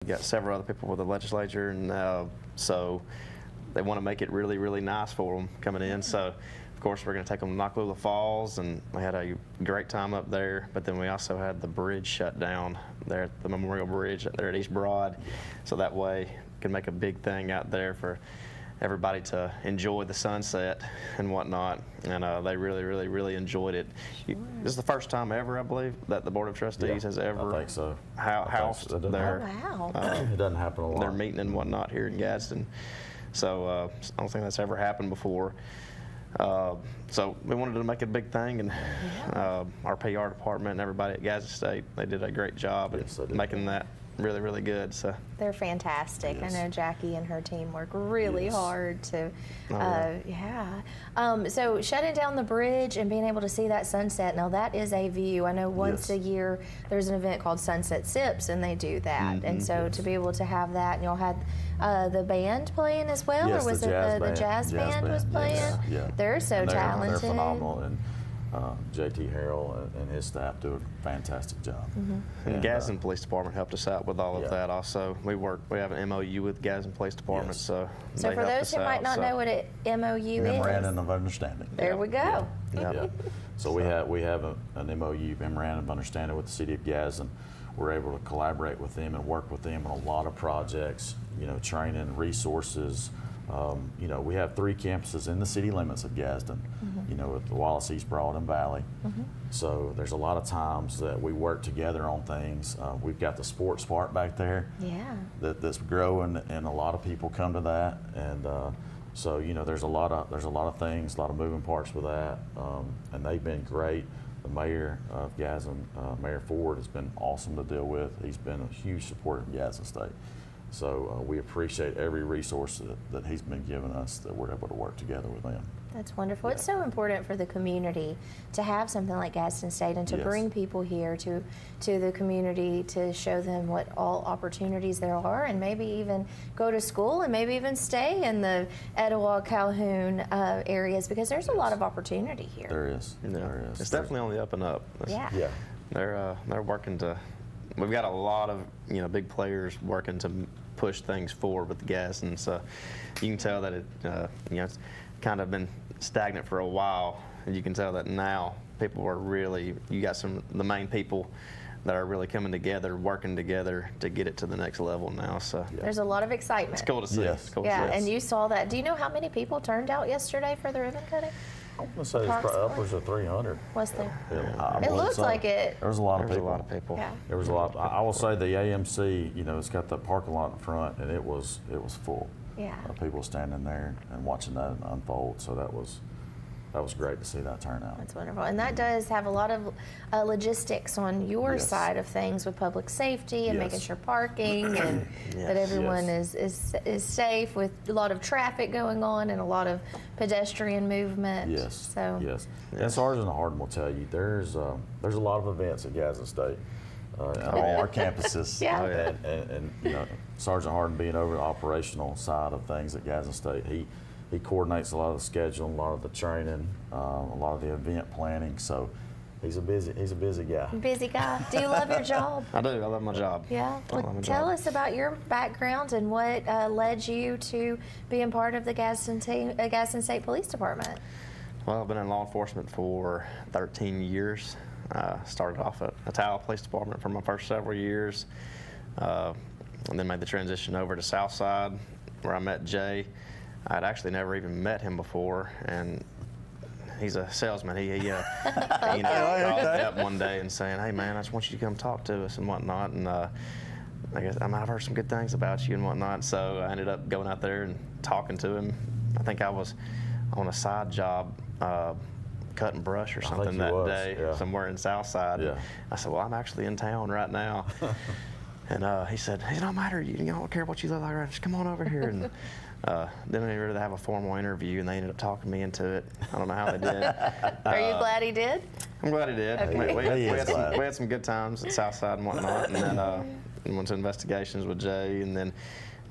We got several other people with the legislature, and so they want to make it really, really nice for them coming in. So, of course, we're going to take them to Noccalula Falls, and we had a great time up there. But then we also had the bridge shut down there at the Memorial Bridge there at East Broad, so that way we can make a big thing out there for everybody to enjoy the sunset and whatnot, and they really, really, really enjoyed it. This is the first time ever, I believe, that the Board of Trustees has ever I think so. housed their Oh, wow. It doesn't happen a lot. their meeting and whatnot here in Gadsden. So I don't think that's ever happened before. So we wanted to make a big thing, and our PR department and everybody at Gadsden State, they did a great job Yes, at they did. making that really, really good. So They're fantastic. Yes. I know Jackie and her team work really Yes. hard to, yeah. So shutting down the bridge and being able to see that sunset, now that is a view. I know once Yes. a year there's an event called Sunset Sips, and they do that. And so to be able to have that, and y'all had the band playing as well, Yes, or was the it jazz the band. jazz band was playing? Yes, yeah. They're so And talented. They're phenomenal, and JT Harrell and his staff do a fantastic job. And And, Gadsden Police Department helped us out with all of Yeah. that also. We have an MOU with Gadsden Police Department, Yes. so So they for helped those us who might out, not so. know what an MOU is, Memorandum of Understanding. there we go. Yeah. So we have an MOU, Memorandum of Understanding, with the City of Gadsden. We're able to collaborate with them and work with them on a lot of projects, training, resources. We have 3 campuses in the city limits of Gadsden, with Wallace, East Broad, and Valley. So there's a lot of times that we work together on things. We've got the sports part back there Yeah. that's growing, and a lot of people come to that. And so there's a lot of things, a lot of moving parts with that, and they've been great. The mayor of Gadsden, Mayor Ford, has been awesome to deal with. He's been a huge supporter of Gadsden State. So we appreciate every resource that he's been giving us, that we're able to work together with them. That's wonderful. It's so important for the community to have something like Gadsden State, and to Yes. bring people here to the community to show them what all opportunities there are, and maybe even go to school, and maybe even stay in the Etowah, Calhoun areas, because there's a lot of opportunity here. There is. Yeah. There is. It's definitely on the up and up. Yeah. Yeah. They're working to. We've got a lot of big players working to push things forward with the Gadsden. So you can tell that it's kind of been stagnant for a while, and you can tell that now people are really. You got the main people that are really coming together, working together to get it to the next level now. So There's a lot of excitement. it's cool to see. Yes. It's cool to Yeah, see. and you saw that. Do you know how many people turned out yesterday for the ribbon cutting? I'm going to say it's probably Approximately. upwards of 300. Was there? I It believe looked so. like it. There was a lot There's of a people. lot of people. Yeah. There was a lot. I will say the AMC, it's got that parking lot in front, and it was full. Yeah. People standing there and watching that unfold. So that was great to see that turnout. That's wonderful. And that does have a lot of logistics on your Yes. side of things with public safety and Yes. making sure parking and that everyone Yes. is safe, with a lot of traffic going on and a lot of pedestrian movement. Yes. So Yes. And Sergeant Harden will tell you there's a lot of events at Gadsden State. On all our campuses. Yeah. And Sergeant Harden, being over the operational side of things at Gadsden State, he coordinates a lot of the scheduling, a lot of the training, a lot of the event planning. So he's a busy guy. busy guy. Do you love your job? I do. I love my job. Yeah. I love Well, my tell job. us about your background and what led you to being part of the Gadsden State Police Department. Well, I've been in law enforcement for 13 years. Started off at Etowah Police Department for my first several years, and then made the transition over to Southside, where I met Jay. I'd actually never even met him before, and he's a salesman. He called me up one day and saying, "Hey, man, I just want you to come talk to us and whatnot." And I've heard some good things about you and whatnot. So I ended up going out there and talking to him. I think I was on a side job, cutting brush or something you that was, day, yeah. somewhere in Southside. Yeah. I said, "Well, I'm actually in town right now." And he said, "It don't matter. You don't care what you look like. Right? Just come on over here." And then we were to have a formal interview, and they ended up talking me into it. I don't know how they did. Are you glad he did? I'm glad he did. Okay. We had some good times at Southside and whatnot, and then went to investigations with Jay, and then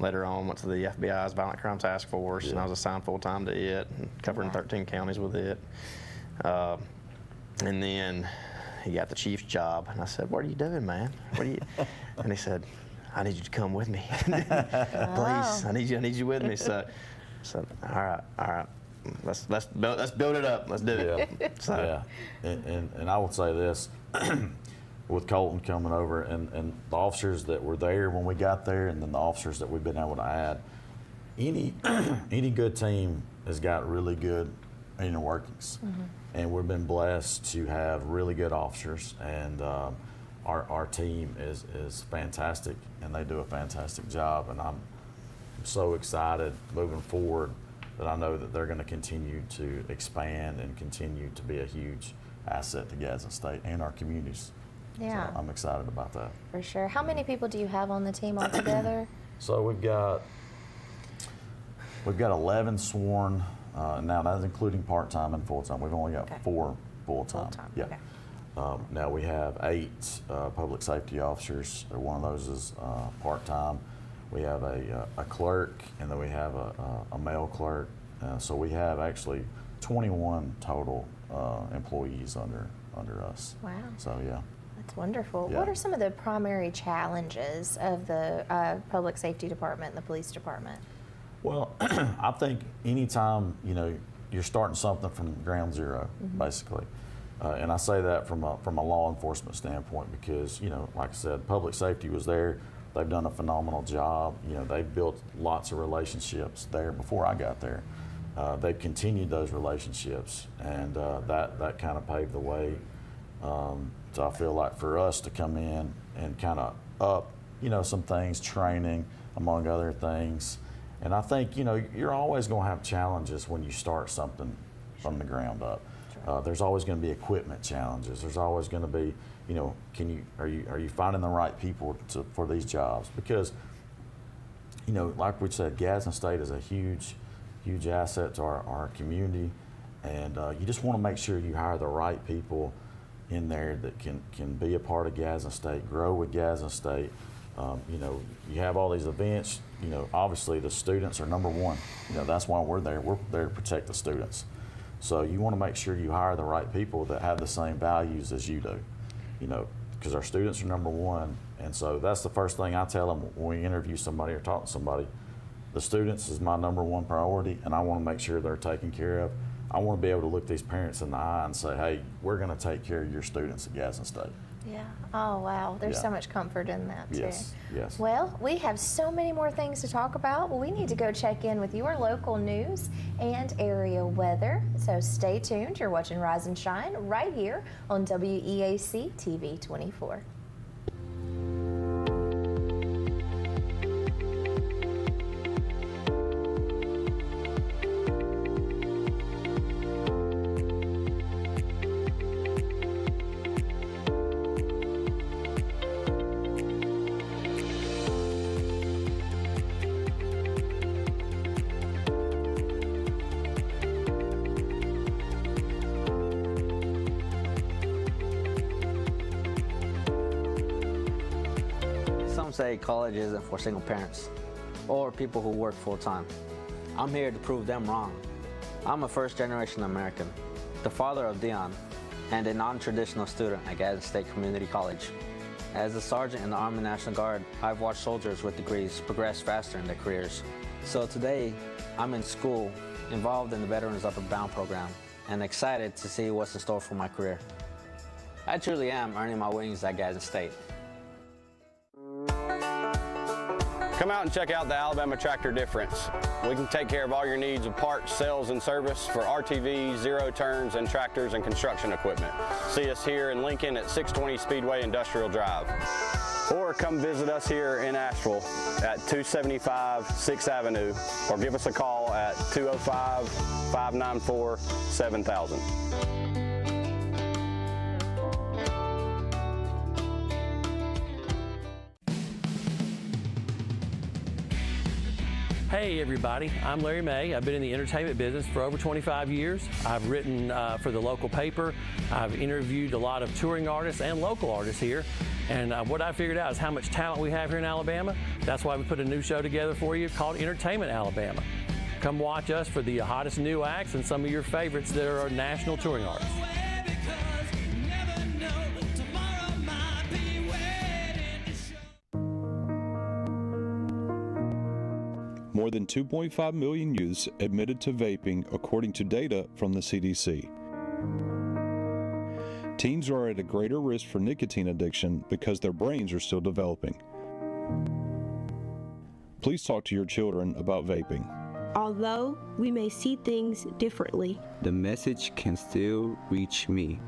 later on went to the FBI's Violent Crime Task Force, and I was assigned full time to it, and covering 13 counties with it. And then he got the chief's job, and I said, "What are you doing, man? What are you?" And he said, I need you to come with me. Please, I need you with me. So all right. Let's build it up. Let's do it. Yeah. So, Yeah. And I will say this, with Colton coming over and the officers that were there when we got there, and then the officers that we've been able to add, any good team has got really good inner workings. And we've been blessed to have really good officers, and our team is fantastic, and they do a fantastic job, and I'm so excited moving forward that I know that they're going to continue to expand and continue to be a huge asset to Gadsden State and our communities. Yeah. So I'm excited about that. For sure. How many people do you have on the team altogether? So we've got 11 sworn. Now that's including part-time and full-time. We've only got Okay. 4 full-time. Full-time, Yeah. okay. Now we have 8 public safety officers. One of those is part-time. We have a clerk, and then we have a male clerk. So we have actually 21 total employees under us. Wow. So yeah. That's wonderful. Yeah. What are some of the primary challenges of the public safety department and the police department? Well, I think anytime, you're starting something from ground zero, basically. And I say that from a law enforcement standpoint because, like I said, public safety was there. They've done a phenomenal job. They've built lots of relationships there before I got there. They've continued those relationships, and that kind of paved the way. So I feel like for us to come in and kind of up, some things, training, among other things. And I think, you're always going to have challenges when you start something from the ground up. There's always going to be equipment challenges. There's always going to be, are you finding the right people for these jobs? Because, like we said, Gadsden State is a huge asset to our community, and you just want to make sure you hire the right people in there that can be a part of Gadsden State, grow with Gadsden State. You have all these events. Obviously the students are number one. That's why we're there. We're there to protect the students. So you want to make sure you hire the right people that have the same values as you do. Because our students are number one, and so that's the first thing I tell them when we interview somebody or talk to somebody. The students is my number one priority, and I want to make sure they're taken care of. I want to be able to look these parents in the eye and say, hey, we're going to take care of your students at Gadsden State. Yeah. Oh, wow. There's Yeah. so much comfort in that, too. Yes. Well, we have so many more things to talk about. Well, we need to go check in with your local news and area weather. So stay tuned. You're watching Rise and Shine right here on WEAC TV 24. Some say college isn't for single parents or people who work full-time. I'm here to prove them wrong. I'm a first-generation American, the father of Dion, and a non-traditional student at Gadsden State Community College. As a sergeant in the Army National Guard, I've watched soldiers with degrees progress faster in their careers. So today, I'm in school, involved in the Veterans Upward Bound program, and excited to see what's in store for my career. I truly am earning my wings at Gadsden State. Come out and check out the Alabama Tractor Difference. We can take care of all your needs of parts, sales, and service for RTVs, zero turns, and tractors and construction equipment. See us here in Lincoln at 620 Speedway Industrial Drive. Or come visit us here in Asheville at 275 6th Avenue, or give us a call at 205-594-7000. Hey everybody, I'm Larry May. I've been in the entertainment business for over 25 years. I've written for the local paper. I've interviewed a lot of touring artists and local artists here. And what I figured out is how much talent we have here in Alabama. That's why we put a new show together for you called Entertainment Alabama. Come watch us for the hottest new acts and some of your favorites that are national touring artists. more than 2.5 million youths admitted to vaping, according to data from the CDC. Teens are at a greater risk for nicotine addiction because their brains are still developing. Please talk to your children about vaping. Although we may see things differently, the message can still reach me.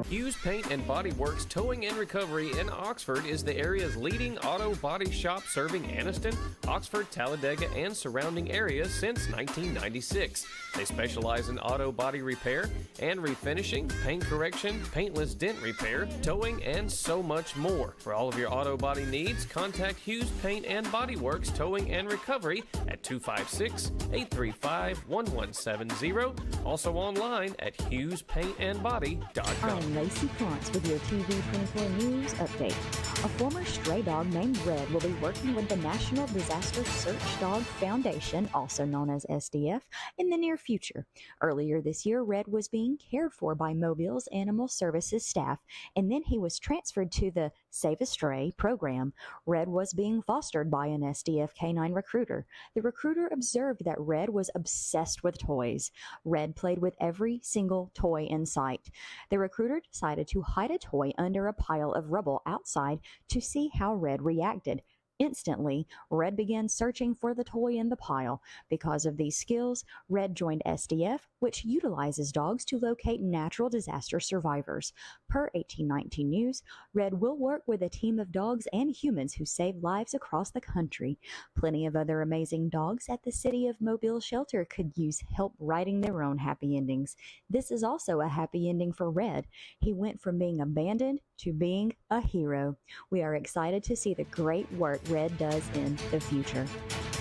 Hughes Paint and Body Works Towing and Recovery in Oxford is the area's leading auto body shop, serving Anniston, Oxford, Talladega, and surrounding areas since 1996. They specialize in auto body repair and refinishing, paint correction, paintless dent repair, towing, and so much more. For all of your auto body needs, contact Hughes Paint and Body Works Towing and Recovery at 256-835-1170. Also online at HughesPaintandBody.com. I'm Lacey Klontz with your TV 24 News update. A former stray dog named Red will be working with the National Disaster Search Dog Foundation, also known as SDF, in the near future. Earlier this year, Red was being cared for by Mobile's Animal Services staff, and then he was transferred to the Save a Stray program. Red was being fostered by an SDF canine recruiter. The recruiter observed that Red was obsessed with toys. Red played with every single toy in sight. The recruiter decided to hide a toy under a pile of rubble outside to see how Red reacted. Instantly, Red began searching for the toy in the pile. Because of these skills, Red joined SDF, which utilizes dogs to locate natural disaster survivors. Per 1819 News, Red will work with a team of dogs and humans who save lives across the country. Plenty of other amazing dogs at the City of Mobile shelter could use help writing their own happy endings. This is also a happy ending for Red. He went from being abandoned to being a hero. We are excited to see the great work Red does in the future.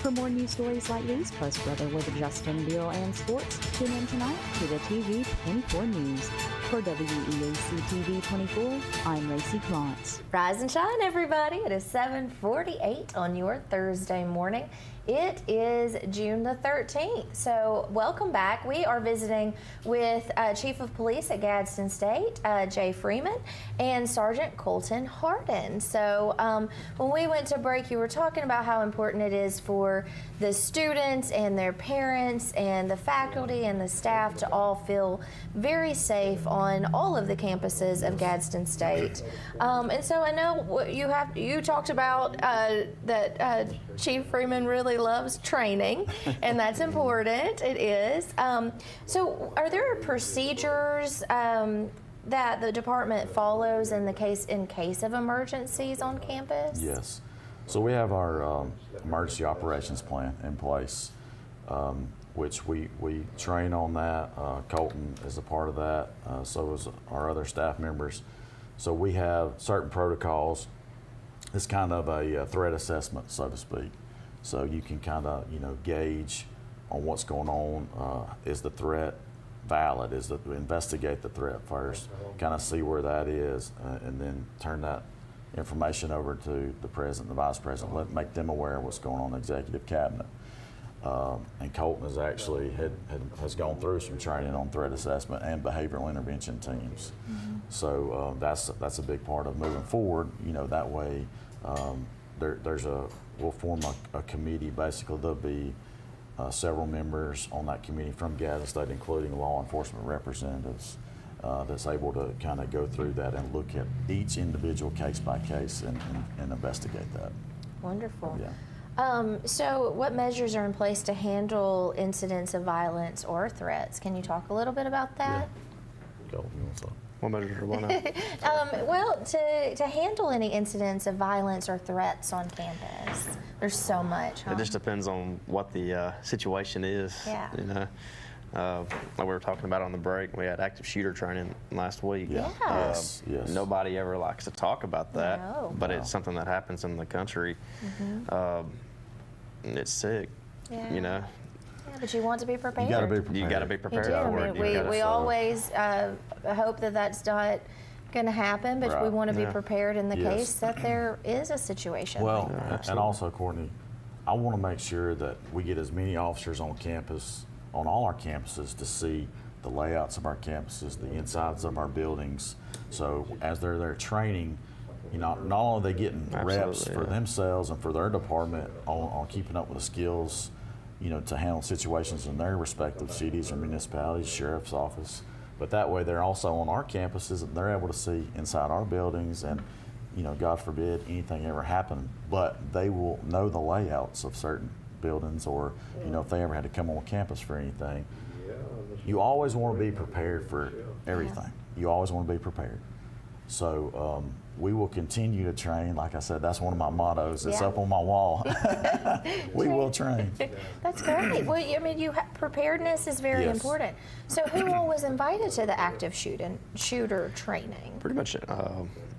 For more news stories like these, plus weather with Justin Beal and sports, tune in tonight to the TV 24 News. For WEAC TV 24, I'm Lacey Klontz. Rise and shine, everybody. It is 7:48 on your Thursday morning. It is June the 13th, so welcome back. We are visiting with Chief of Police at Gadsden State, Jay Freeman, and Sergeant Colton Harden. So when we went to break, you were talking about how important it is for the students and their parents and the faculty and the staff to all feel very safe on all of the campuses of Gadsden State. And so I know you talked about that Chief Freeman really loves training, and that's important. It is. So are there procedures that the department follows in case of emergencies on campus? Yes. So we have our emergency operations plan in place, which we train on that. Colton is a part of that, so is our other staff members. So we have certain protocols. It's kind of a threat assessment, so to speak. So you can kind of, gauge on what's going on. Is the threat valid? Investigate the threat first, kind of see where that is, and then turn that information over to the president, the vice president, make them aware of what's going on in the executive cabinet. And Colton has actually has gone through some training on threat assessment and behavioral intervention teams. Mm-hmm. So that's a big part of moving forward. That way we'll form a committee. Basically, there'll be several members on that committee from Gadsden State, including law enforcement representatives, that's able to kind of go through that and look at each individual case by case and investigate that. Wonderful. Yeah. So what measures are in place to handle incidents of violence or threats? Can you talk a little bit about that? Yeah. Colton, you want to What measures are one of? Well, to handle any incidents of violence or threats on campus, there's so much. Huh? It just depends on what the situation is. Yeah. Like we were talking about on the break, we had active shooter training last week. Yeah. Yes. Nobody ever likes to talk about that, No. but it's something that happens in the country. Mm-hmm. It's sick, Yeah. Yeah, but you want to be prepared. You got to be prepared. You got to be You prepared do. for it. We always hope that that's not going to happen, but we Right. want to be Yeah. prepared in the Yes. case that there is a situation. Well, like that. and also, Courtney, I want to make sure that we get as many officers on campus, on all our campuses, to see the layouts of our campuses, the insides of our buildings. So as they're there training, you know, not only are they getting reps Absolutely, for yeah. themselves and for their department on keeping up with the skills, you know, to handle situations in their respective cities or municipalities, sheriff's office, but that way they're also on our campuses and they're able to see inside our buildings and, you know, God forbid anything ever happen, but they will know the layouts of certain buildings, or, you know, if they ever had to come on campus for anything. You always want to be prepared for everything. You always want to be prepared. So we will continue to train. Like I said, that's one of my mottos. It's Yeah. up on my wall. We will train. That's great. Well, I mean, preparedness is very Yes. important. So who all was invited to the active shooter training? Pretty much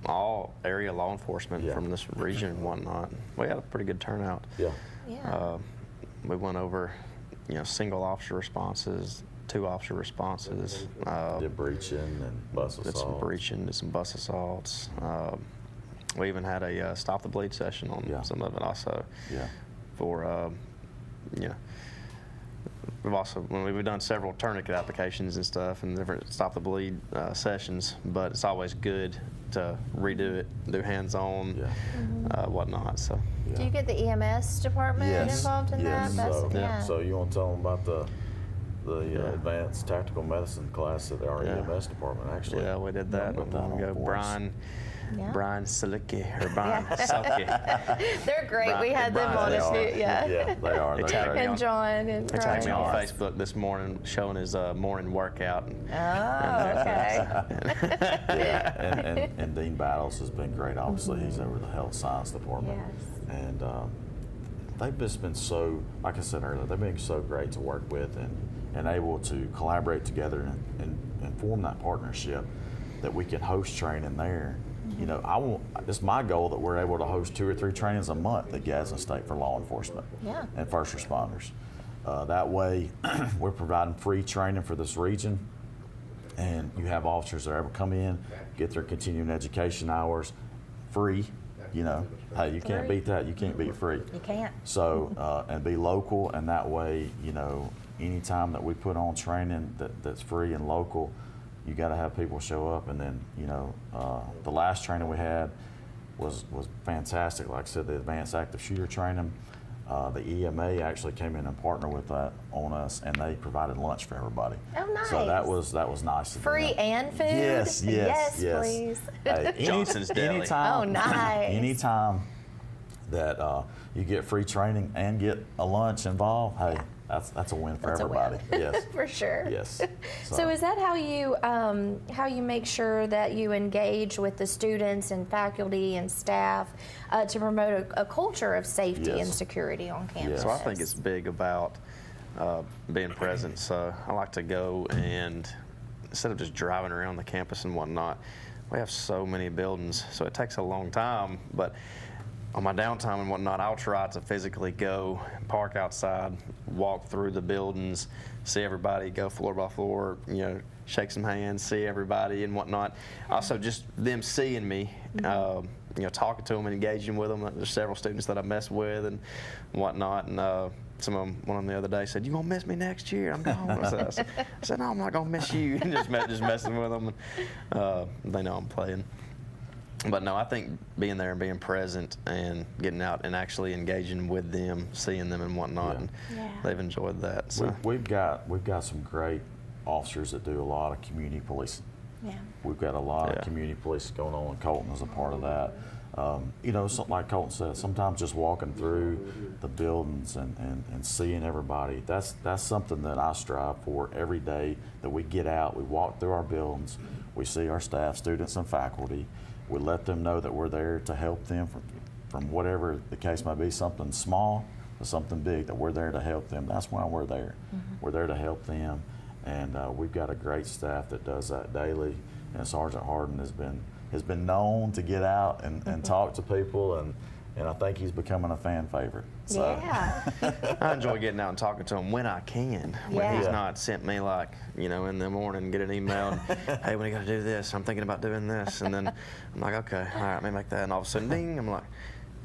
all area law enforcement Yeah. from this region and whatnot. We had a pretty good turnout. Yeah. Yeah. We went over, you know, single officer responses, 2 officer responses. Did breaching and bus Did some assault. breaching, did some bus assaults. We even had a stop the bleed session on Yeah. some of it also. Yeah. For, you know, we've done several tourniquet applications and stuff and different stop the bleed sessions, but it's always good to redo it, do hands-on, whatnot. So. Do you get the EMS department Yes. involved in Yes. that? So, Yeah. so you want to tell them about the advanced tactical medicine class at our Yeah. EMS department, actually? Yeah, we did that. Put that on We go for us. Brian Silicki, or Brian Selke. They're great. Brian- We had them Brian, on they us. are. Yeah. Yeah, they are. They They're tagged great. me And on- John and They tagged me on Brian. Facebook this morning showing his morning workout. Oh, okay. And Dean Battles has been great. Obviously, he's over the health science department. Yes. And they've just been so, like I said earlier, they've been so great to work with and able to collaborate together and form that partnership that we can host training there. You know, it's my goal that we're able to host 2 or 3 trainings a month at Gadsden State for law enforcement Yeah. and first responders. That way, we're providing free training for this region, and you have officers that are able to come in, get their continuing education hours free. You know, hey, you can't Free. beat that. You can't beat free. You can't. So, and be local, and that way, you know, anytime that we put on training that's free and local, you got to have people show up. And then, you know, the last training we had was fantastic. Like I said, the advanced active shooter training, the EMA actually came in and partnered with that on us, and they provided lunch for everybody. Oh, nice. So that was nice. of Free them. and food? Yes, Yes, yes. please. Hey, Johnson's Deli. Anytime, Oh, nice. Anytime that you get free training and get a lunch involved, hey, that's a win for That's a win. everybody. Yes. For sure. Yes. So is that how you make sure that you engage with the students and faculty and staff to promote a culture of safety Yes. and security on campus? So I think it's big about being present. So I like to go and instead of just driving around the campus and whatnot, we have so many buildings, so it takes a long time. But on my downtime and whatnot, I'll try to physically go park outside, walk through the buildings, see everybody, go floor by floor, you know, shake some hands, see everybody and whatnot. Also, just them seeing me, you know, talking to them and engaging with them. There's several students that I mess with and whatnot, and some of them, one of them the other day said, "You gonna miss me next year?" I'm gone. I said, "No, I'm not gonna miss you." just messing with them. And, they know I'm playing. But no, I think being there and being present and getting out and actually engaging with them, seeing them and whatnot, and they've enjoyed that. So. We've got some great officers that do a lot of community policing. Yeah. We've got a lot of community policing going on, and Colton is a part of that. You know, something like Colton said, sometimes just walking through the buildings and seeing everybody, that's something that I strive for every day, that we get out, we walk through our buildings, we see our staff, students, and faculty. We let them know that we're there to help them from whatever the case might be, something small to something big, that we're there to help them. That's why we're there. We're there to help them. And we've got a great staff that does that daily. And Sergeant Harden has been known to get out and talk to people, and I think he's becoming a fan favorite. So. Yeah. I enjoy getting out and talking to him when I can. When he's not sent me like, you know, in the morning, get an email, and, hey, when are you going to do this? I'm thinking about doing this. And then I'm like, okay, all right, let me make that. And all of a sudden, ding, I'm like,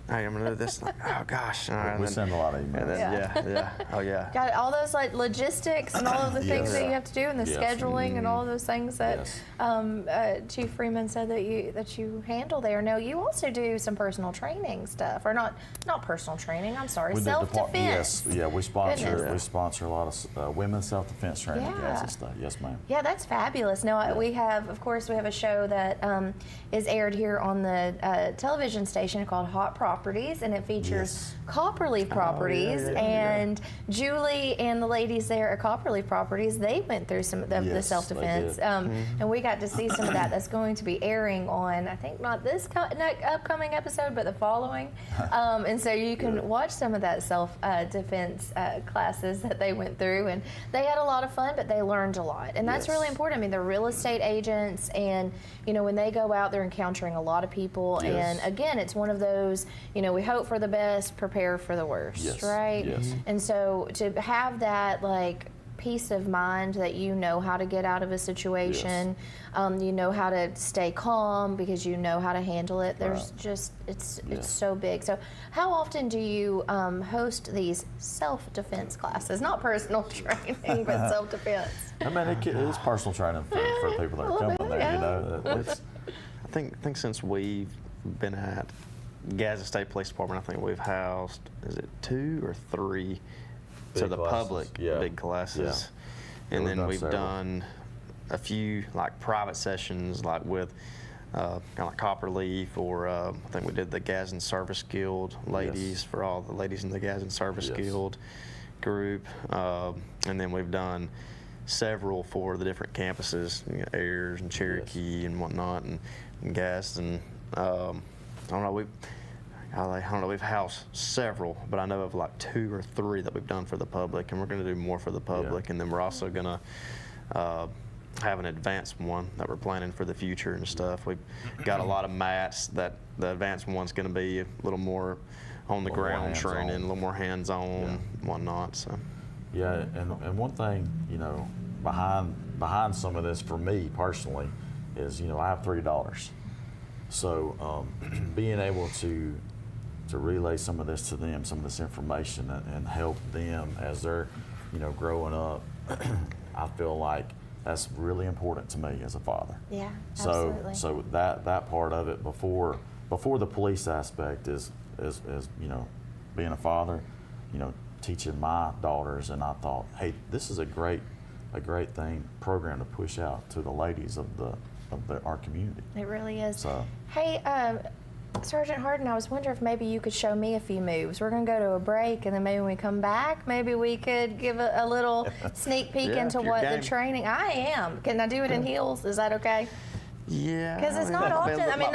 hey, I'm gonna do this. Like, oh gosh. And We then- send a lot of and emails. then, yeah. Oh yeah. Got all those like logistics and all of the things Yes. that you have to do, and the Yes. scheduling and all of those things that Yes. Chief Freeman said that you handle there. Now you also do some personal training stuff, or not personal training. I'm sorry, We do self-defense. Yes, yeah, we sponsor Goodness. a lot of women's self-defense training Yeah. guys and stuff. Yes, ma'am. Yeah, that's fabulous. Now, we have a show that is aired here on the television station called Hot Properties, and it features Copperleaf Properties. And Julie and the ladies there at Copperleaf Properties, they went through some of the Yes, self-defense. they did. And we got to see some of that. That's going to be airing on, I think, not this upcoming episode, but the following. And so you can watch some of that self-defense classes that they went through. And they had a lot of fun, but they learned a lot. And that's really important. I mean, they're real estate agents, and, when they go out, they're encountering a lot of people. Yes. And again, it's one of those, we hope for the best, prepare for the worst, Yes. right? Yes. And so to have that, like, peace of mind that you know how to get out of a situation, you know how to stay calm because you know how to handle it. There's just it's so big. So how often do you host these self-defense classes? Not personal training, but self-defense. I mean, it is personal training for the people that are coming there. I think since we've been at Gadsden State Police Department, I think we've housed, is it 2 or 3 to Big the classes. public Yeah. big classes. Yeah, And we've then done we've several. done a few like private sessions, like with kind of like Copperleaf, or I think we did the Gadsden Service Guild ladies, for all the ladies in the Gadsden Service Yes. Guild group. And then we've done several for the different campuses, Ayers and Cherokee and whatnot, and Gadsden. I don't know, we've housed several, but I know of like 2 or 3 that we've done for the public, and we're going to do more for the public. And then we're also going to have an advanced one that we're planning for the future and stuff. We've got a lot of mats that the advanced one's going to be a little more on the A little more ground hands-on. training, a little more hands-on, whatnot. So. Yeah, and one thing, behind some of this for me personally is, I have 3 daughters. So being able to relay some of this to them, some of this information, and help them as they're, growing up, I feel like that's really important to me as a father. Yeah, absolutely. So that part of it before the police aspect is being a father, teaching my daughters, and I thought, hey, this is a great program to push out to the ladies of our community. It really is. So, Hey, Sergeant Harden, I was wondering if maybe you could show me a few moves. We're going to go to a break, and then maybe when we come back, maybe we could give a little sneak peek Yeah, into if you're what game. the training. I am. Can I do it in heels? Is that okay? Yeah. Because it's not often. I mean,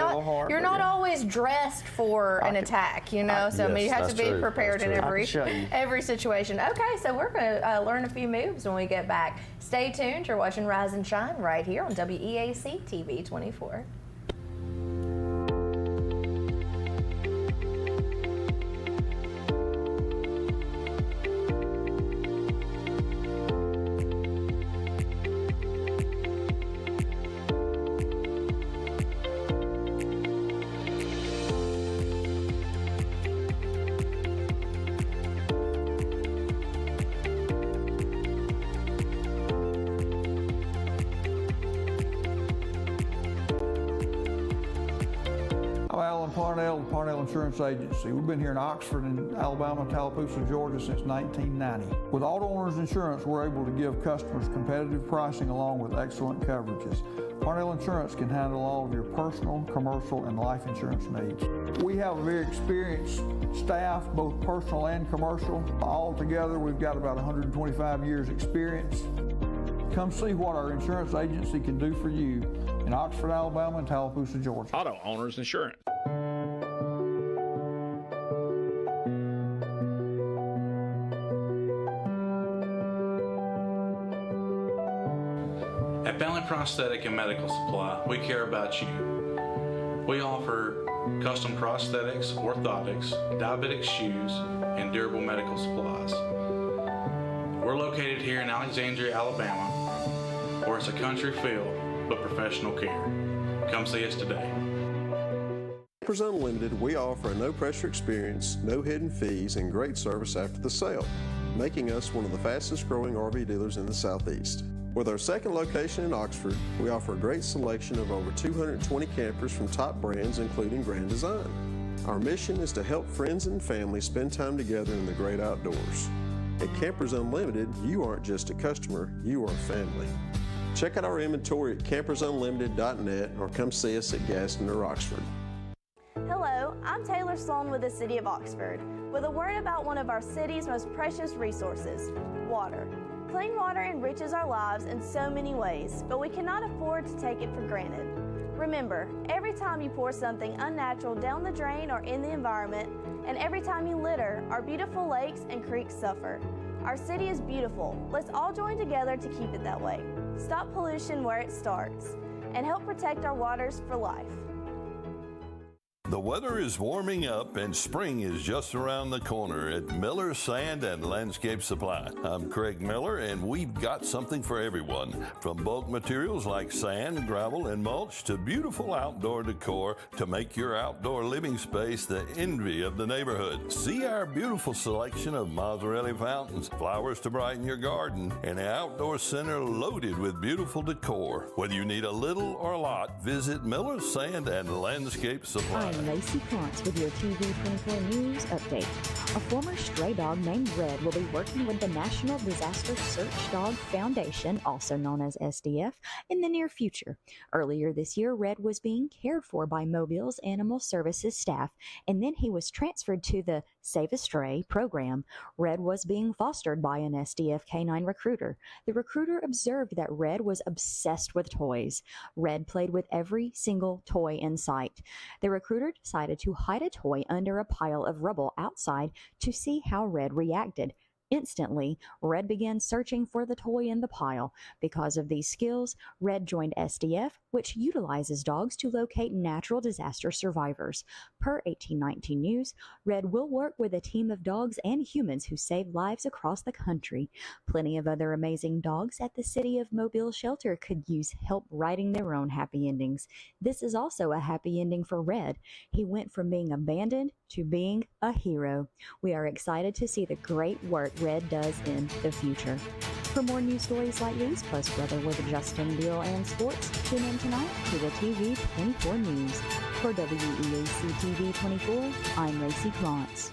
you're not always dressed for an attack, So I mean, you have to that's be true, prepared in that's true. I can show you. every situation. Okay, so we're going to learn a few moves when we get back. Stay tuned. You're watching Rise and Shine right here on WEAC TV 24. I'm Alan Parnell, the Parnell Insurance Agency. We've been here in Oxford and Alabama, Tallapoosa, Georgia since 1990. With Auto Owners Insurance, we're able to give customers competitive pricing along with excellent coverages. Parnell Insurance can handle all of your personal, commercial, and life insurance needs. We have a very experienced staff, both personal and commercial. All together, we've got about 125 years experience. Come see what our insurance agency can do for you in Oxford, Alabama, and Tallapoosa, Georgia. Auto Owners Insurance. At Family Prosthetic and Medical Supply, we care about you. We offer custom prosthetics, orthotics, diabetic shoes, and durable medical supplies. We're located here in Alexandria, Alabama, where it's a country feel but professional care. Come see us today. Campers Unlimited, we offer a no-pressure experience, no hidden fees, and great service after the sale, making us one of the fastest-growing RV dealers in the Southeast. With our second location in Oxford, we offer a great selection of over 220 campers from top brands, including Grand Design. Our mission is to help friends and family spend time together in the great outdoors. At Campers Unlimited, you aren't just a customer, you are family. Check out our inventory at campersunlimited.net or come see us at Gadsden or Oxford. Hello, I'm Taylor Sloan with the City of Oxford, with a word about one of our city's most precious resources, water. Clean water enriches our lives in so many ways, but we cannot afford to take it for granted. Remember, every time you pour something unnatural down the drain or in the environment, and every time you litter, our beautiful lakes and creeks suffer. Our city is beautiful. Let's all join together to keep it that way. Stop pollution where it starts, and help protect our waters for life. The weather is warming up and spring is just around the corner at Miller Sand and Landscape Supply. I'm Craig Miller and we've got something for everyone. From bulk materials like sand, gravel, and mulch to beautiful outdoor decor to make your outdoor living space the envy of the neighborhood. See our beautiful selection of Mazzarelli fountains, flowers to brighten your garden, and an outdoor center loaded with beautiful decor. Whether you need a little or a lot, visit Miller Sand and Landscape Supply. I'm Lacey Klontz with your TV 24 News update. A former stray dog named Red will be working with the National Disaster Search Dog Foundation, also known as SDF, in the near future. Earlier this year, Red was being cared for by Mobile's Animal Services staff, and then he was transferred to the Save a Stray program. Red was being fostered by an SDF canine recruiter. The recruiter observed that Red was obsessed with toys. Red played with every single toy in sight. The recruiter decided to hide a toy under a pile of rubble outside to see how Red reacted. Instantly, Red began searching for the toy in the pile. Because of these skills, Red joined SDF, which utilizes dogs to locate natural disaster survivors. Per 1819 News, Red will work with a team of dogs and humans who save lives across the country. Plenty of other amazing dogs at the City of Mobile shelter could use help writing their own happy endings. This is also a happy ending for Red. He went from being abandoned to being a hero. We are excited to see the great work Red does in the future. For more news stories like these, plus weather with Justin Beal and sports, tune in tonight to the TV 24 News. For WEAC TV 24, I'm Lacey Klontz.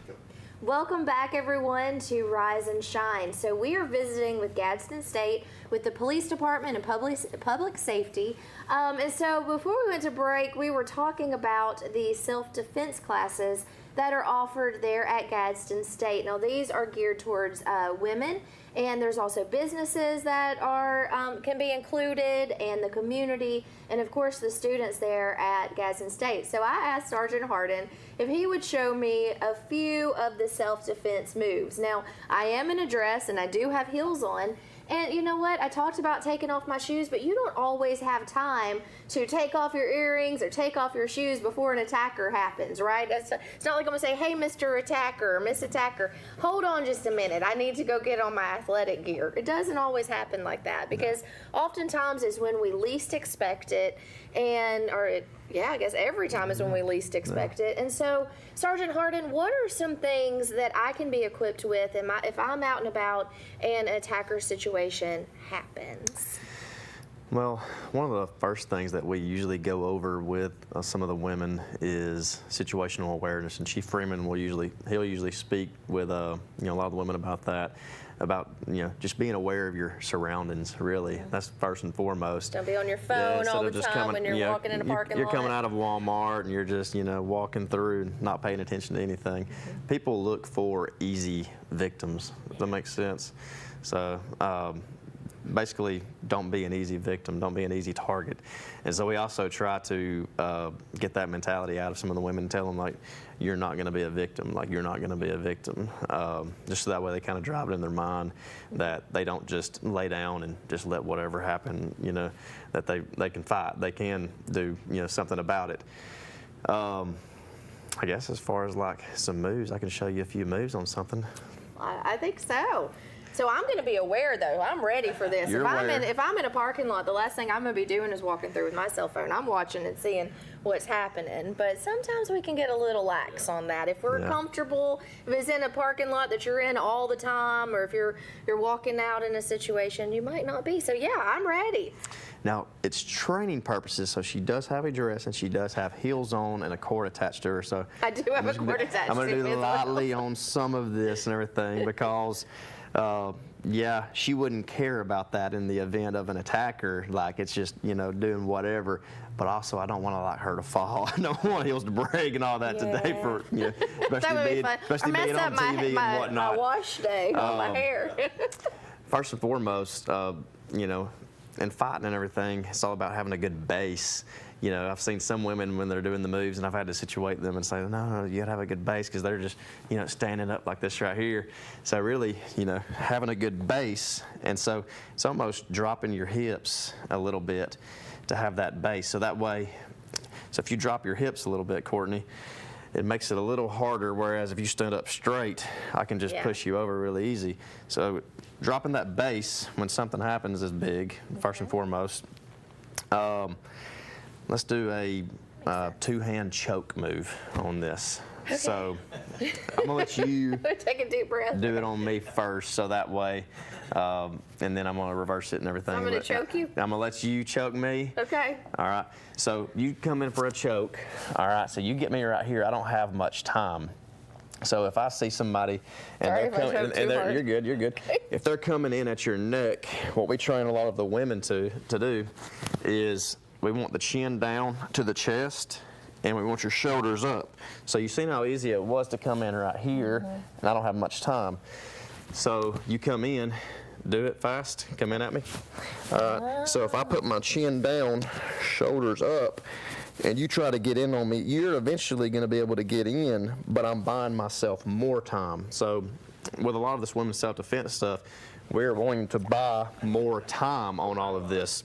Welcome back, everyone, to Rise and Shine. So we are visiting with Gadsden State with the police department and public safety. And so before we went to break, we were talking about the self-defense classes that are offered there at Gadsden State. Now, these are geared towards women, and there's also businesses that are can be included, and the community, and of course the students there at Gadsden State. So I asked Sergeant Hardin if he would show me a few of the self-defense moves. Now, I am in a dress and I do have heels on. And you know what? I talked about taking off my shoes, but you don't always have time to take off your earrings or take off your shoes before an attacker happens, right? It's not like I'm going to say, hey, Mr. Attacker or Miss Attacker, hold on just a minute. I need to go get on my athletic gear. It doesn't always happen like that because oftentimes is when we least expect it, I guess every time is when we least expect it. And so, Sergeant Hardin, what are some things that I can be equipped with if I'm out and about and an attacker situation happens? Well, one of the first things that we usually go over with some of the women is situational awareness, and Chief Freeman he'll usually speak with a lot of the women about that. About just being aware of your surroundings. Really, that's first and foremost. Don't be on your phone all the time when you're walking in a parking lot. You're coming out of Walmart and you're just walking through and not paying attention to anything. Mm-hmm. People look for easy victims. Does that make sense? So basically, don't be an easy victim. Don't be an easy target. And so we also try to get that mentality out of some of the women and tell them, like, you're not going to be a victim. Like, you're not going to be a victim. Just so that way they kind of drive it in their mind that they don't just lay down and just let whatever happen, that they can fight. They can do, something about it. I guess as far as like some moves, I can show you a few moves on something. I think so. So I'm going to be aware, though. I'm ready for this. You're aware. If I'm in a parking lot, the last thing I'm going to be doing is walking through with my cell phone. I'm watching and seeing what's happening. But sometimes we can get a little lax on that. If we're comfortable, if it's in a parking lot that you're in all the time, or if you're walking out in a situation, you might not be. So yeah, I'm ready. Now, it's training purposes, so she does have a dress and she does have heels on and a cord attached to her. So I do have a cord attached I'm going to to me do as well. lightly on some of this and everything because, yeah, she wouldn't care about that in the event of an attacker. Like, it's just, you know, doing whatever. But also, I don't want to like her to fall. I don't want heels to break and all that today for, you know, That would be fun. especially Or being mess on up TV my and whatnot. wash day on my hair. First and foremost, you know, in fighting and everything, it's all about having a good base. You know, I've seen some women when they're doing the moves, and I've had to situate them and say, no, you gotta have a good base because they're just, you know, standing up like this right here. So really, you know, having a good base, and so it's almost dropping your hips a little bit to have that base. So that way, so if you drop your hips a little bit, Courtney, it makes it a little harder, whereas if you stand up straight, I can just push you over really easy. So dropping that base when something happens is big, first and foremost. Let's do a two-hand choke move on this. Okay. So I'm going to let you Take a deep breath. do it on me first, so that way, and then I'm going to reverse it and everything. I'm going to choke you? I'm going to let you choke me. Okay. All right. So you come in for a choke. All right. So you get me right here. I don't have much time. So if I see somebody and Sorry they're if I coming, choked too hard. you're good. You're good. If they're coming in at your neck, what we train a lot of the women to do is we want the chin down to the chest, and we want your shoulders up. So you've seen how easy it was to come in right here, and I don't have much time. So you come in, do it fast, come in at me. So if I put my chin down, shoulders up, and you try to get in on me, you're eventually going to be able to get in, but I'm buying myself more time. So with a lot of this women's self-defense stuff, we're wanting to buy more time on all of this.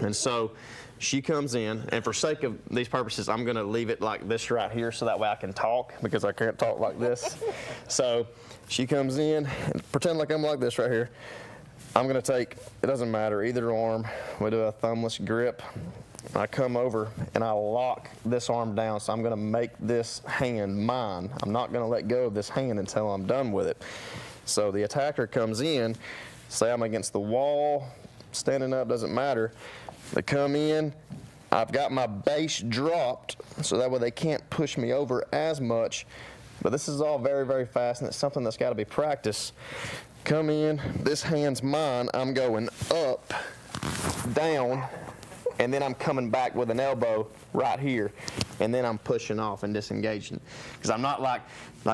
And so she comes in, and for sake of these purposes, I'm going to leave it like this right here so that way I can talk, because I can't talk like this. So she comes in, and pretend like I'm like this right here. I'm going to take, it doesn't matter, either arm. We do a thumbless grip. I come over, and I lock this arm down, so I'm going to make this hand mine. I'm not going to let go of this hand until I'm done with it. So the attacker comes in, say I'm against the wall, standing up, doesn't matter. They come in, I've got my base dropped, so that way they can't push me over as much. But this is all very, very fast, and it's something that's got to be practiced. Come in, this hand's mine, I'm going up, down, and then I'm coming back with an elbow right here, and then I'm pushing off and disengaging. Because I'm not like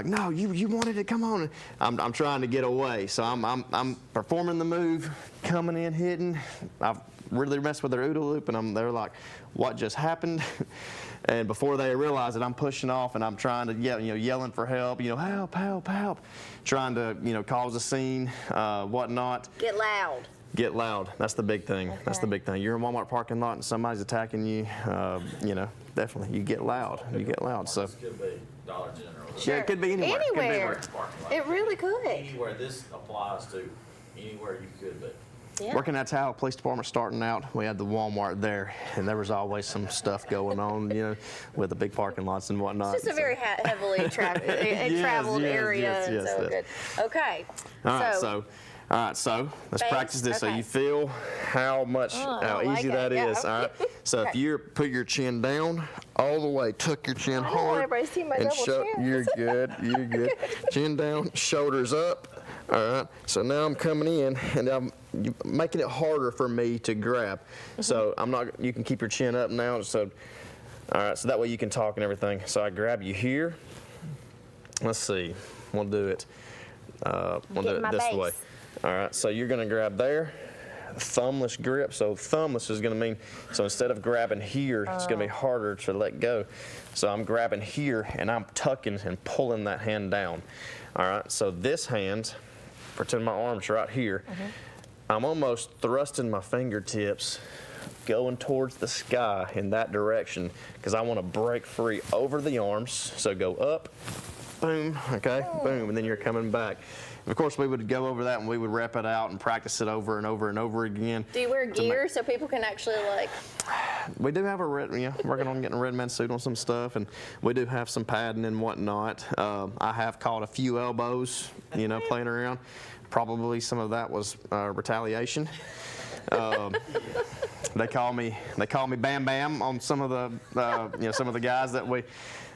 no, you wanted to come on. I'm trying to get away, so I'm performing the move, coming in, hitting. I've really messed with their OODA loop, and they're like, what just happened? And before they realize it, I'm pushing off, and I'm trying to yell, yelling for help, help, help, help, trying to, cause a scene, whatnot. Get loud. Get loud. That's the big thing. Okay. That's the big thing. You're in a Walmart parking lot and somebody's attacking you. Definitely you get loud. You get loud. So. This could be Dollar General. Sure. Yeah, it could be anywhere. Anywhere. It really could. Anywhere this applies to, anywhere you could be. Yeah. Working at Talbot Police Department starting out, we had the Walmart there, and there was always some stuff going on, with the big parking lots and whatnot. It's just a very heavily traveled area. So good. Okay. All right, so let's practice this so you feel how easy that is. All right. So if you put your chin down all the way, tuck your chin hard, everybody's seen my double chin. You're good. You're good. Chin down, shoulders up. All right. So now I'm coming in, and I'm making it harder for me to grab. So I'm not. You can keep your chin up now. So, all right. So that way you can talk and everything. So I grab you here. Let's see. We'll do it. We'll do it this way. All right, so you're going to grab there, thumbless grip. So thumbless is going to mean, so instead of grabbing here, it's going to be harder to let go. So I'm grabbing here, and I'm tucking and pulling that hand down. All right, so this hand, pretend my arm's right here. I'm almost thrusting my fingertips, going towards the sky in that direction, because I want to break free over the arms. So go up, boom, okay, boom, and then you're coming back. Of course, we would go over that and we would rep it out and practice it over and over and over again. Do you wear gear so people can actually like? We do have working on getting a red man suit on some stuff, and we do have some padding and whatnot. I have caught a few elbows, playing around. Probably some of that was retaliation. They call me Bam Bam on some of the some of the guys that we.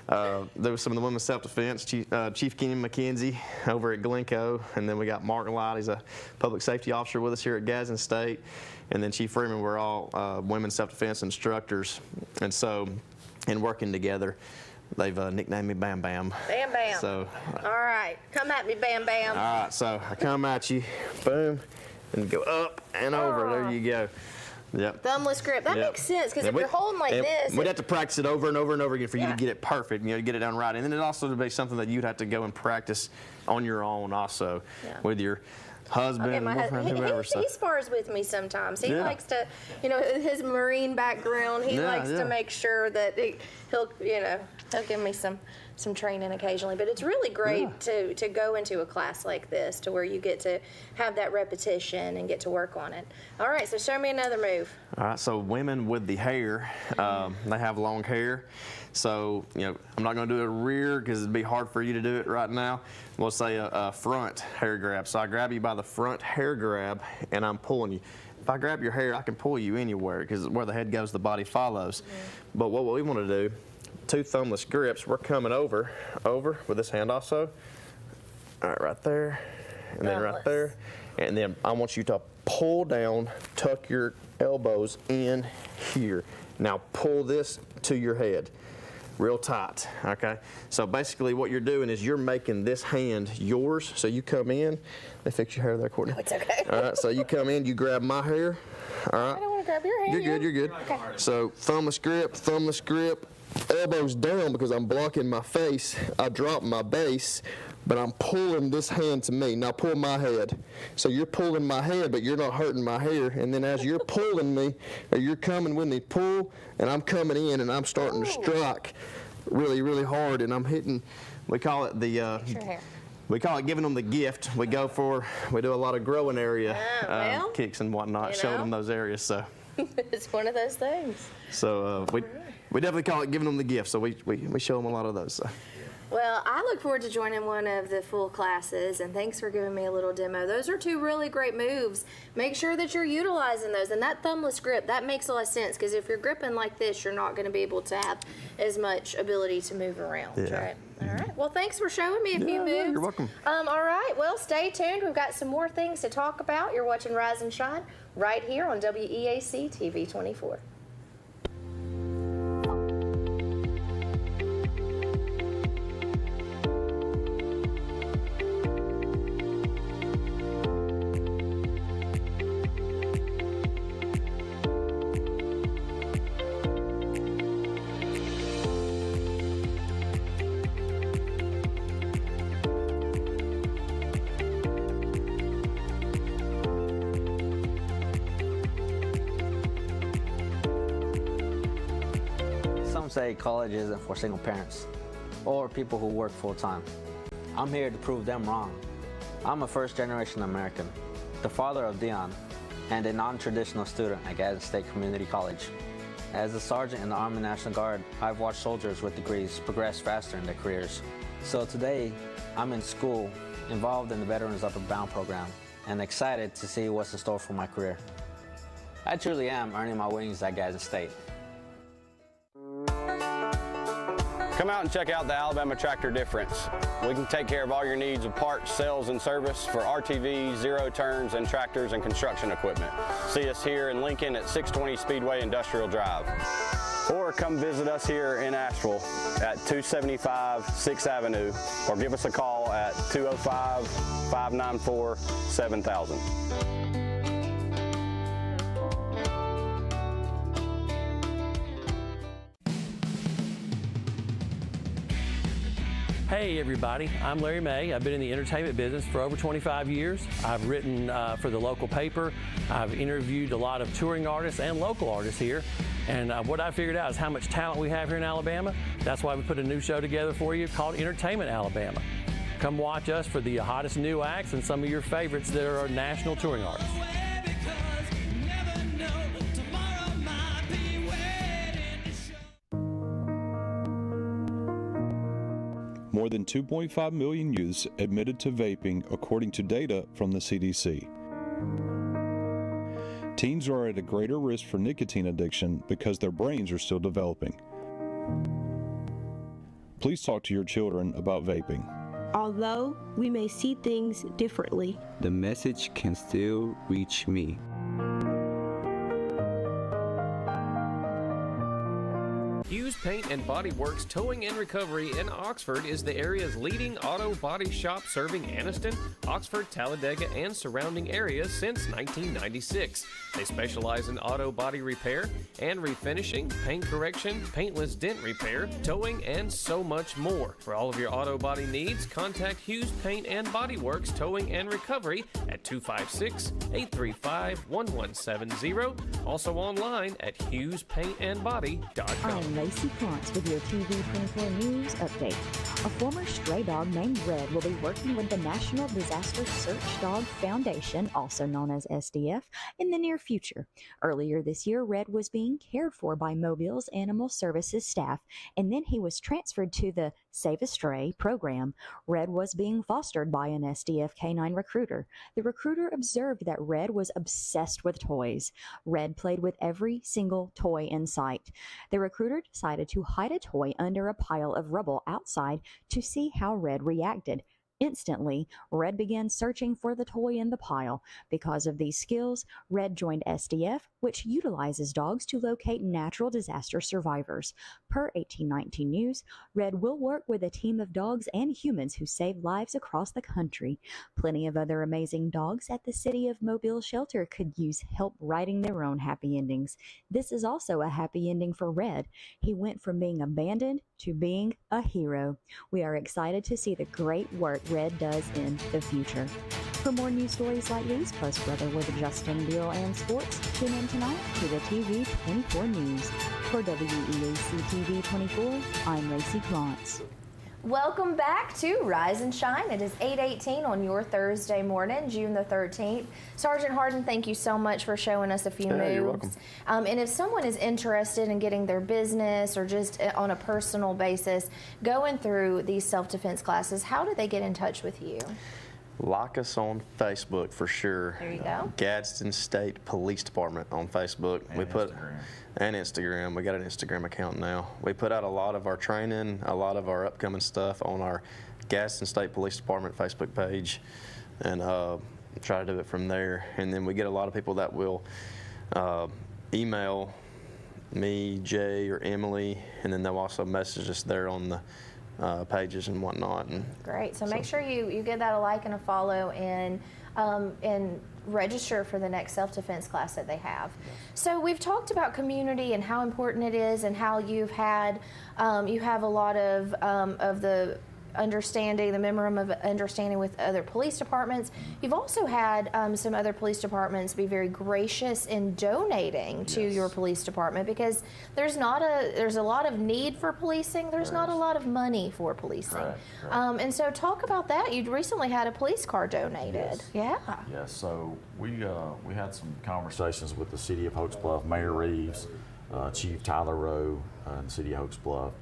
There was some of the women's self-defense, Chief Kenyon McKenzie over at Glencoe, and then we got Mark Lott, he's a public safety officer with us here at Gadsden State, and then Chief Freeman, we're all women's self-defense instructors, and so in working together, they've nicknamed me Bam Bam. Bam Bam. So, all right, come at me, Bam Bam. All right, so I come at you, boom, and go up and over, there you go. Yep. Thumbless grip. That makes sense because if you're holding like this, we'd have to practice it over and over and over again for you to get it perfect, to get it done right. And then it also would be something that you'd have to go and practice on your own also with your husband, whoever. He spars with me sometimes. He likes to, his Marine background. He likes to make sure that he'll give me some training occasionally. But it's really great to go into a class like this to where you get to have that repetition and get to work on it. All right, so show me another move. All right, so women with the hair, they have long hair. So, I'm not going to do a rear because it'd be hard for you to do it right now. We'll say a front hair grab. So I grab you by the front hair grab and I'm pulling you. If I grab your hair, I can pull you anywhere because where the head goes, the body follows. But what we want to do, 2 thumbless grips, we're coming over with this hand also. All right, right there, and then right there. And then I want you to pull down, tuck your elbows in here. Now pull this to your head. Real tight, okay? So basically what you're doing is you're making this hand yours. So you come in, they fix your hair there, Courtney. No, it's okay. All right, so you come in, you grab my hair, all right? I don't want to grab your hair. You're good. Okay. So thumbless grip, elbows down because I'm blocking my face. I drop my base, but I'm pulling this hand to me. Now pull my head. So you're pulling my head, but you're not hurting my hair. And then as you're pulling me, or you're coming with me, pull, and I'm coming in and I'm starting to strike really, really hard. And I'm hitting, we call it we call it giving them the gift. We do a lot of growing area kicks and whatnot, showing them those areas. So it's one of those things. So we definitely call it giving them the gift. So we show them a lot of those. So. Well, I look forward to joining one of the full classes, and thanks for giving me a little demo. Those are 2 really great moves. Make sure that you're utilizing those. And that thumbless grip, that makes a lot of sense, because if you're gripping like this, you're not going to be able to have as much ability to move around, right? All right. Well, thanks for showing me a few moves. Yeah, you're welcome. All right. Well, stay tuned. We've got some more things to talk about. You're watching Rise and Shine right here on WEAC TV 24. Some say college isn't for single parents or people who work full-time. I'm here to prove them wrong. I'm a first-generation American, the father of Dion, and a non-traditional student at Gadsden State Community College. As a sergeant in the Army National Guard, I've watched soldiers with degrees progress faster in their careers. So today, I'm in school, involved in the Veterans Upward Bound program, and excited to see what's in store for my career. I truly am earning my wings at Gadsden State. Come out and check out the Alabama Tractor Difference. We can take care of all your needs of parts, sales, and service for RTVs, zero-turns, and tractors and construction equipment. See us here in Lincoln at 620 Speedway Industrial Drive. Or come visit us here in Asheville at 275 6th Avenue, or give us a call at 205-594-7000. Hey everybody, I'm Larry May. I've been in the entertainment business for over 25 years. I've written for the local paper. I've interviewed a lot of touring artists and local artists here. And what I figured out is how much talent we have here in Alabama, That's why we put a new show together for you called Entertainment Alabama. Come watch us for the hottest new acts and some of your favorites that are national touring artists. More than 2.5 million youths admitted to vaping, according to data from the CDC. Teens are at a greater risk for nicotine addiction because their brains are still developing. Please talk to your children about vaping. Although we may see things differently, The message can still reach me. Hughes Paint and Body Works Towing and Recovery in Oxford is the area's leading auto body shop, serving Anniston, Oxford, Talladega, and surrounding areas since 1996. They specialize in auto body repair and refinishing, paint correction, paintless dent repair, towing, and so much more. For all of your auto body needs, contact Hughes Paint and Body Works Towing and Recovery at 256-835-1170. Also online at HughesPaintandBody.com. I'm Lacey Klontz with your TV24 News Update. A former stray dog named Red will be working with the National Disaster Search Dog Foundation, also known as SDF, in the near future. Earlier this year, Red was being cared for by Mobile's Animal Services staff, and then he was transferred to the Save a Stray program. Red was being fostered by an SDF canine recruiter. The recruiter observed that Red was obsessed with toys. Red played with every single toy in sight. The recruiter decided to hide a toy under a pile of rubble outside to see how Red reacted. Instantly, Red began searching for the toy in the pile. Because of these skills, Red joined SDF, which utilizes dogs to locate natural disaster survivors. Per 1819 News, Red will work with a team of dogs and humans who save lives across the country. Plenty of other amazing dogs at the City of Mobile shelter could use help writing their own happy endings. This is also a happy ending for Red. He went from being abandoned to being a hero. We are excited to see the great work Red does in the future. For more news stories like these, plus weather with Justin Beal and sports, tune in tonight to the TV24 News. For WEAC TV24, I'm Lacey Klontz. Welcome back to Rise and Shine. It is 8:18 on your Thursday morning, June the 13th. Sergeant Harden, thank you so much for showing us a few moves. You're welcome. And if someone is interested in getting their business or just on a personal basis going through these self-defense classes, how do they get in touch with you? Like us on Facebook for sure. There you go. Gadsden State Police Department on Facebook. And Instagram. We got an Instagram account now. We put out a lot of our training, a lot of our upcoming stuff on our Gadsden State Police Department Facebook page, and try to do it from there. And then we get a lot of people that will email me, Jay, or Emily, and then they'll also message us there on the pages and whatnot. And great. So make sure you give that a like and a follow, and register for the next self-defense class that they have. So we've talked about community and how important it is, and how you've had you have a lot of the understanding, the memorandum of understanding with other police departments. You've also had some other police departments be very gracious in donating to your police department, because there's a lot of need for policing. There's not a lot of money for policing. Right. And so talk about that. You'd recently had a police car donated. Yes. So we had some conversations with the City of Oaks Bluff, Mayor Reeves, Chief Tyler Rowe, and the City of Oaks Bluff.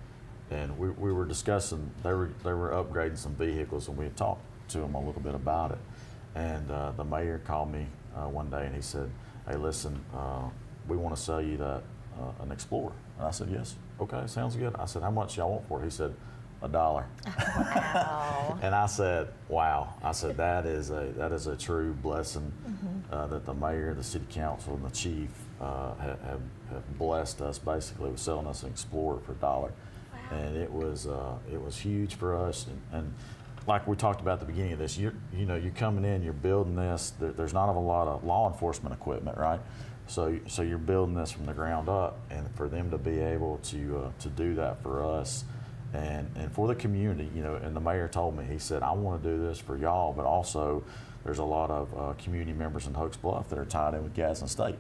And we were discussing, they were upgrading some vehicles, and we had talked to them a little bit about it. And the mayor called me one day, and he said, "Hey, listen, we want to sell you an Explorer." And I said, "Yes, okay, sounds good." I said, "How much y'all want for it?" He said, $1. Wow. And I said, "Wow." I said, that is a true blessing that the mayor, the city council, and the chief have blessed us basically with selling us an Explorer for $1. And it was huge for us, and like we talked about at the beginning of this, you're coming in, you're building this. There's not a lot of law enforcement equipment, right? So you're building this from the ground up, and for them to be able to do that for us, and for the community, And the mayor told me, he said, "I want to do this for y'all, but also there's a lot of community members in Oaks Bluff that are tied in with Gadsden State,"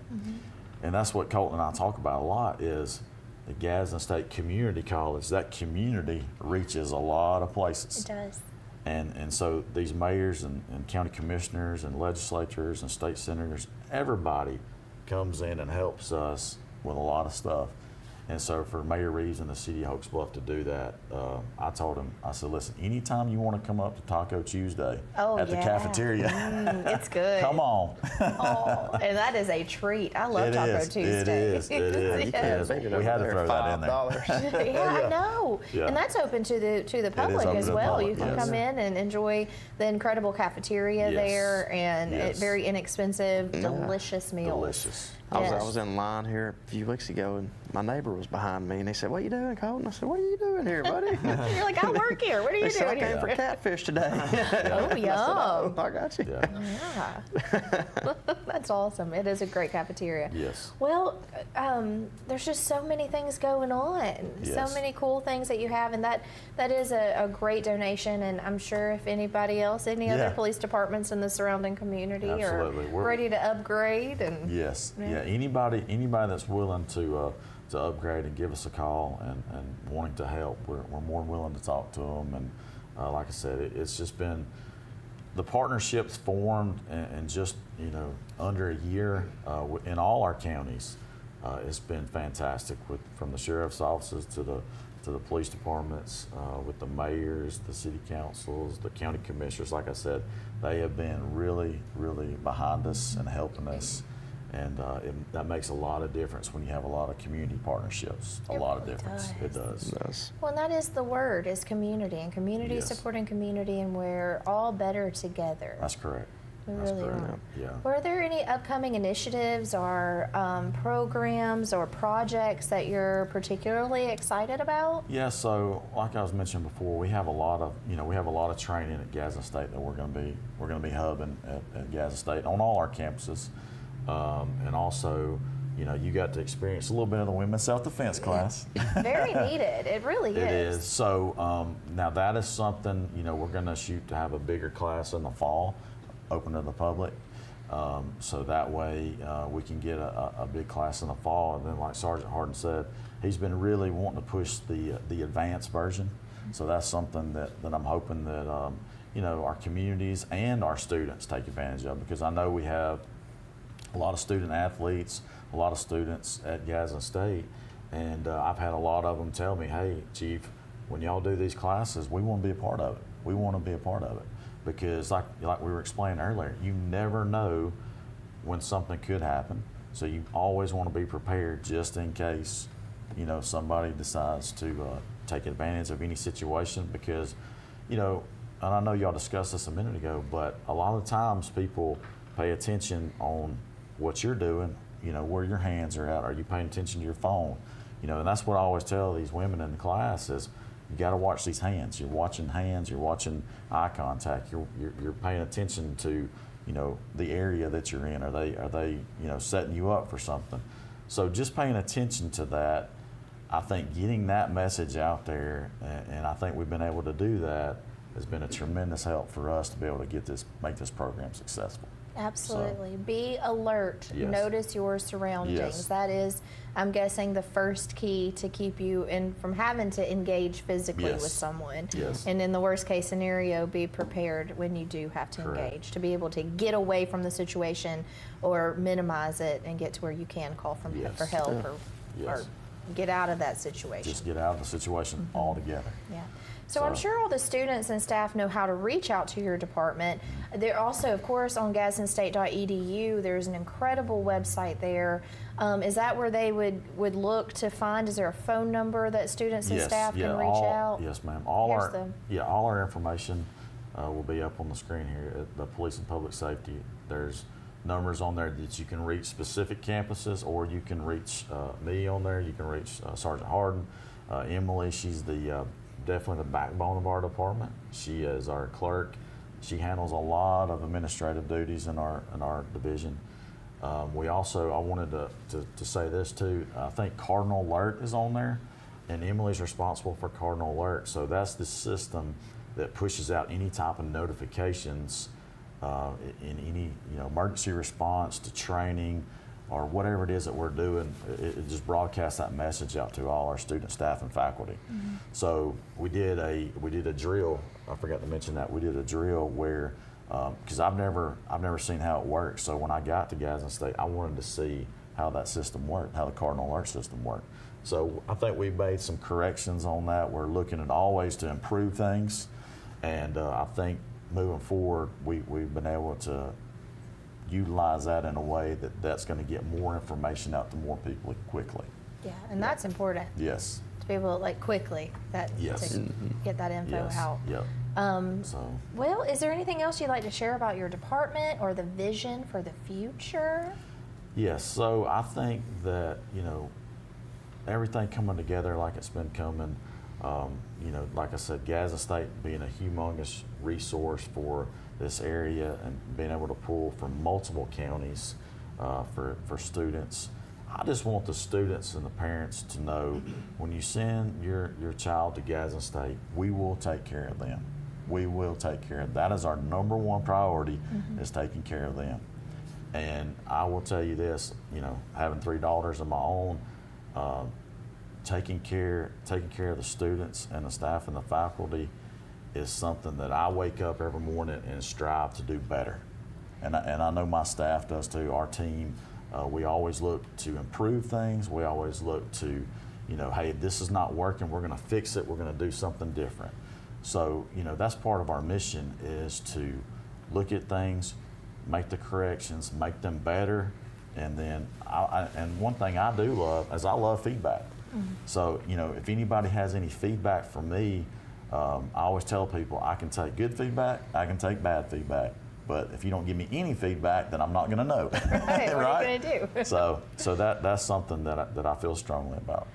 and that's what Colton and I talk about a lot is. the Gadsden State Community College, that community reaches a lot of places. It does. And so these mayors and county commissioners and legislatures and state senators, everybody comes in and helps us with a lot of stuff. And so for Mayor Reeves and the city of Hokes Bluff to do that, I told him, I said, listen, anytime you want to come up to Taco Tuesday at the cafeteria, it's good. come on. Oh, and that is a treat. I love It Taco is. Tuesday. It is. Yes. We had to throw that in there. Yeah, I know. Yeah. And that's open to the public open as to the well. public, You can yes. come in and enjoy the incredible cafeteria Yes. there and Yes. very inexpensive, delicious meals. Delicious. I Yes. was in line here a few weeks ago, and my neighbor was behind me, and he said, "What are you doing, Colton?" I said, "What are you doing here, buddy?" You're like, I work here. What are you He said, "I doing came here? for catfish today." Oh, yum. I got you. Yeah. That's awesome. It is a great cafeteria. Yes. Well, there's just so many things going on. Yes. So many cool things that you have, and that is a great donation. And I'm sure if anybody else, any other Yeah. police departments in the surrounding community Absolutely. are We're- ready to upgrade, and Yes. Yeah. Yeah. Anybody that's willing to upgrade and give us a call and wanting to help, we're more than willing to talk to them. And like I said, it's just been the partnerships formed in just under a year in all our counties. It's been fantastic from the sheriff's offices to the police departments, with the mayors, the city councils, the county commissioners. Like I said, they have been really, really behind us and helping us. And that makes a lot of difference when you have a lot of community partnerships. A lot of difference. It does. well, and that is the word, is community, and community Yes. supporting community, and we're all better together. That's correct. We That's really correct. are. Yeah. Were there any upcoming initiatives or programs or projects that you're particularly excited about? Yeah, so like I was mentioning before, we have a lot of training at Gadsden State that we're going to be hubbing at Gadsden State on all our campuses, and also, you got to experience a little bit of the women's self-defense class. Very needed. It really It is. is. So now that is something we're going to shoot to have a bigger class in the fall, open to the public. So that way we can get a big class in the fall. And then, like Sergeant Harden said, he's been really wanting to push the advanced version. So that's something that I'm hoping that our communities and our students take advantage of, because I know we have a lot of student athletes, a lot of students at Gadsden State, and I've had a lot of them tell me, "Hey, Chief, when y'all do these classes, we want to be a part of it. We want to be a part of it." Because like we were explaining earlier, you never know when something could happen. So you always want to be prepared just in case, somebody decides to take advantage of any situation. Because, and I know y'all discussed this a minute ago, but a lot of times people pay attention on what you're doing, where your hands are at. Are you paying attention to your phone? And that's what I always tell these women in the class is, you got to watch these hands. You're watching hands. You're watching eye contact. You're paying attention to, the area that you're in. Are they setting you up for something? So just paying attention to that, I think getting that message out there, and I think we've been able to do that, has been a tremendous help for us to be able to make this program successful. Absolutely. Be alert. Yes. Notice your surroundings. Yes. That is, I'm guessing, the first key to keep you from having to engage physically Yes. with someone. Yes. And in the worst case scenario, be prepared when you do have to Correct. engage, to be able to get away from the situation or minimize it and get to where you can call for help or Yes. get out of that situation. Just get out of the situation altogether. Yeah. So I'm sure all the students and staff know how to reach out to your department. They're also, of course, on GadsdenState.edu. There's an incredible website there. Is that where they would look to find? Is there a phone number that students and staff can reach out? Yes, ma'am. All our information will be up on the screen here at the Police and Public Safety. There's numbers on there that you can reach specific campuses, or you can reach me on there. You can reach Sergeant Harden, Emily. She's definitely the backbone of our department. She is our clerk. She handles a lot of administrative duties in our division. We also, I wanted to say this too, I think Cardinal Alert is on there, and Emily's responsible for Cardinal Alert. So that's the system that pushes out any type of notifications in any emergency response to training, or whatever it is that we're doing, it just broadcasts that message out to all our students, staff, and faculty. So we did a drill. I forgot to mention that we did a drill where, because I've never seen how it works. So when I got to Gadsden State, I wanted to see how that system worked, how the Cardinal Alert system worked. So I think we've made some corrections on that. We're looking at all ways to improve things, and I think moving forward, we've been able to utilize that in a way that's going to get more information out to more people quickly. Yeah, and that's important. Yes. To be able to quickly Yes. to get that info Yes. out. Yep. So. Well, is there anything else you'd like to share about your department or the vision for the future? Yes. So I think that everything coming together like it's been coming. Like I said, Gadsden State being a humongous resource for this area and being able to pull from multiple counties for students. I just want the students and the parents to know when you send your child to Gadsden State, we will take care of them. We will take care of them. That is our number one priority, is taking care of them. And I will tell you this, having 3 daughters of my own, taking care of the students and the staff and the faculty is something that I wake up every morning and strive to do better. And I know my staff does too, our team. We always look to improve things. We always look to, hey, this is not working, we're gonna fix it, we're gonna do something different. So, that's part of our mission, is to look at things, make the corrections, make them better, and then, and one thing I do love is I love feedback. So, if anybody has any feedback from me, I always tell people I can take good feedback, I can take bad feedback, but if you don't give me any feedback, then I'm not going to know. Right, what are you going to do? so that's something that I feel strongly about.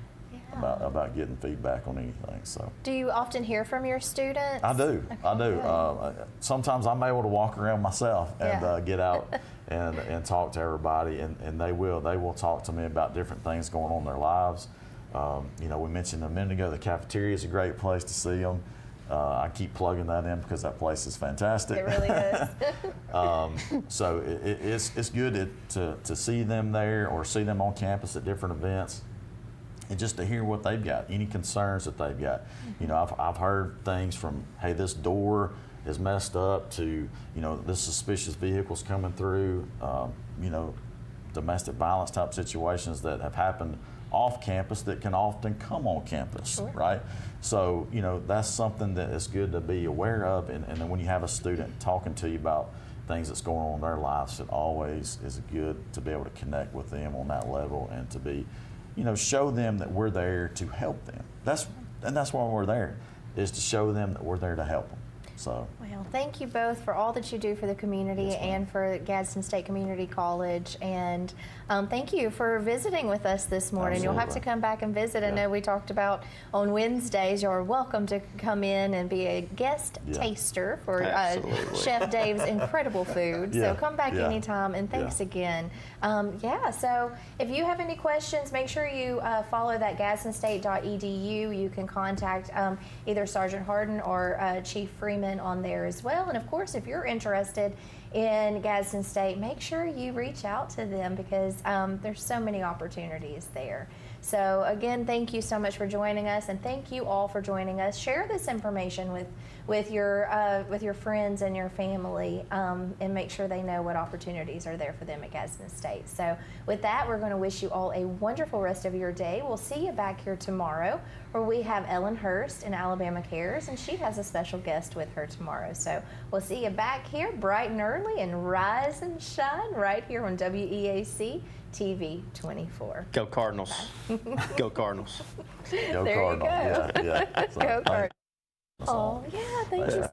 About getting feedback on anything. So. Do you often hear from your students? I do. Okay, I do. Sometimes I'm able to walk around myself and get out and talk to everybody, and they will. They will talk to me about different things going on in their lives. We mentioned a minute ago the cafeteria is a great place to see them. I keep plugging that in because that place is fantastic. It really is. So it's good to see them there or see them on campus at different events. And just to hear what they've got, any concerns that they've got. I've heard things from, hey, this door is messed up, to, this suspicious vehicle's coming through, domestic violence type situations that have happened off campus that can often come on campus, right? So, that's something that is good to be aware of. And then when you have a student talking to you about things that's going on in their lives, it always is good to be able to connect with them on that level and to be, show them that we're there to help them. That's why we're there, is to show them that we're there to help them. So. Well, thank you both for all that you do for the community and for Gadsden State Community College. And thank you for visiting with us this morning. Absolutely. You'll have to come back and visit. I know we talked about on Wednesdays, you're welcome to come in and be a guest taster for Chef Dave's incredible food. So come back anytime, and thanks again. So if you have any questions, make sure you follow that GadsdenState.edu. You can contact either Sergeant Harden or Chief Freeman on there as well. And of course, if you're interested in Gadsden State, make sure you reach out to them, because there's so many opportunities there. So again, thank you so much for joining us, and thank you all for joining us. Share this information with your friends and your family, and make sure they know what opportunities are there for them at Gadsden State. So with that, we're going to wish you all a wonderful rest of your day. We'll see you back here tomorrow, where we have Ellen Hurst in Alabama Cares, and she has a special guest with her tomorrow. So we'll see you back here bright and early, and rise and shine right here on WEAC TV 24. Go Cardinals. Go Cardinals. Go There Cardinals. you go. Yeah. Go Cardinals. Oh, yeah, thank you.